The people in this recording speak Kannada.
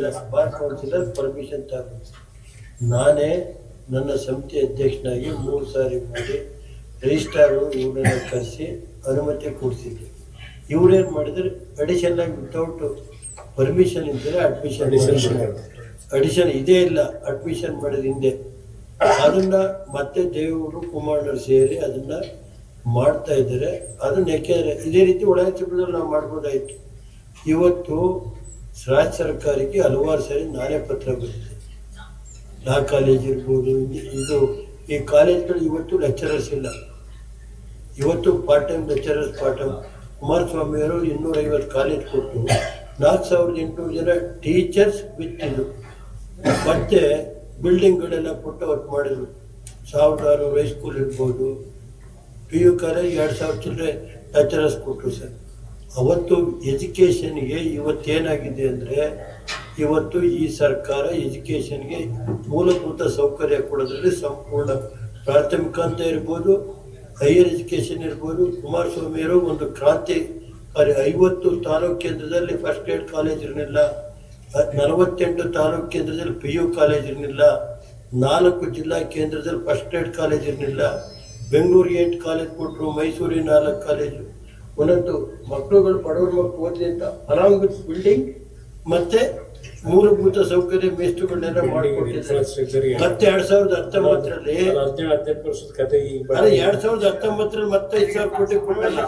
ಇಲ್ಲ, ಬಾರ್ ಕೌನ್ಸಿಲರ್ ಪರ್ಮಿಷನ್ ತಗೋಬೇಕು. ನಾನೇ ನನ್ನ ಸಮಿತಿ ಅಧ್ಯಕ್ಷನಾಗಿ 3 ಸಾರಿ ಮಾಡಿ ರಿಜಿಸ್ಟ್ರಾರ್ ಇವರನ್ನ ಕರೆಸಿ ಅನುಮತಿ ಕೊಡಿಸಿದ್ದೆ. ಇವ್ರೇನು ಮಾಡಿದ್ರೆ ಅಡಿಷನ್ ಆಗಿ ವಿತೌಟ್ ಪರ್ಮಿಷನ್ ಇದ್ದರೆ ಅಡಿಷನ್ ಇದೇ ಇಲ್ಲ, ಅಡ್ಮಿಷನ್ ಮಾಡಿದ ಹಿಂದೆ ಅದನ್ನ ಮತ್ತೆ ದೇವರು ಕುಮಾರರು ಸೇರಿ ಅದನ್ನ ಮಾಡ್ತಾ ಇದ್ದಾರೆ. ಅದನ್ನ ಯಾಕೆಂದ್ರೆ ಇದೇ ರೀತಿ ಒಳಾಂಗಣದಲ್ಲಿ ನಾವು ಮಾಡ್ಬೋದಾಯ್ತು. ಇವತ್ತು ರಾಜ್ಯ ಸರ್ಕಾರಕ್ಕೆ ಹಲವಾರು ಸಾರಿ ನಾನೇ ಪತ್ರ ಬರುತ್ತೆ. ಲಾ ಕಾಲೇಜ್ ಇರ್ಬೋದು, ಇದು ಈ ಕಾಲೇಜ್ಗಳು ಇವತ್ತು ಲೆಕ್ಚರರ್ಸ್ ಇಲ್ಲ. ಇವತ್ತು ಪಾರ್ಟ್ ಟೈಮ್ ಲೆಕ್ಚರರ್ಸ್ ಕುಮಾರಸ್ವಾಮಿಯವರು 250 ಕಾಲೇಜ್ ಕೊಟ್ಟು 4800 ಜನ ಟೀಚರ್ಸ್ ವಿತ್ ಇದು ಮತ್ತೆ ಬಿಲ್ಡಿಂಗ್ಗಳೆಲ್ಲ ಕೊಟ್ಟು ವರ್ಕ್ ಮಾಡಿದ್ರು. 1000 ಹೈಸ್ಕೂಲ್ ಇರ್ಬೋದು, PU ಕಾಲೇಜ್ 2000 ಚಿಲ್ಲರೆ ಲೆಕ್ಚರರ್ಸ್ ಕೊಟ್ಟರು ಸರ್. ಅವತ್ತು ಎಜುಕೇಷನ್ಗೆ ಇವತ್ತೇನಾಗಿದೆ ಅಂದರೆ, ಇವತ್ತು ಈ ಸರ್ಕಾರ ಎಜುಕೇಷನ್ಗೆ ಮೂಲಭೂತ ಸೌಕರ್ಯ ಕೊಡೋದ್ರಲ್ಲಿ ಸಂಪೂರ್ಣ ಪ್ರಾಥಮಿಕ ಅಂತ ಇರ್ಬೋದು, ಹೈಯರ್ ಎಜುಕೇಷನ್ ಇರ್ಬೋದು, ಕುಮಾರಸ್ವಾಮಿಯವರು ಒಂದು ಕ್ರಾಂತಿ 50 ತಾಲೂಕು ಕೇಂದ್ರದಲ್ಲಿ ಫಸ್ಟ್ ಗ್ರೇಡ್ ಕಾಲೇಜ್ ಇರಲಿಲ್ಲ, 48 ತಾಲೂಕು ಕೇಂದ್ರದಲ್ಲಿ PU ಕಾಲೇಜ್ ಇರಲಿಲ್ಲ, 4 ಜಿಲ್ಲಾ ಕೇಂದ್ರದಲ್ಲಿ ಫಸ್ಟ್ ಗ್ರೇಡ್ ಕಾಲೇಜ್ ಇರಲಿಲ್ಲ. ಬೆಂಗಳೂರಿಗೆ 8 ಕಾಲೇಜ್ ಕೊಟ್ಟರು, ಮೈಸೂರಿಗೆ 4 ಕಾಲೇಜು. ಒಂದೊಂದು ಮಕ್ಕಳುಗಳು ಬಡವರ ಮಕ್ಕಳು ಓದಲಿ ಅಂತ ಅಲಾಂಗ್ ವಿತ್ ಬಿಲ್ಡಿಂಗ್ ಮತ್ತೆ ಮೂಲಭೂತ ಸೌಕರ್ಯ ಮೇಸ್ಟುಗಳನ್ನೆಲ್ಲ ಮಾಡಿಕೊಟ್ಟಿದ್ದಾರೆ. ಮತ್ತೆ 2019ರಲ್ಲಿ 2019ರಲ್ಲಿ ಮತ್ತೆ 5,000 ಕೋಟಿ ಕೊಟ್ಟಲ್ಲ.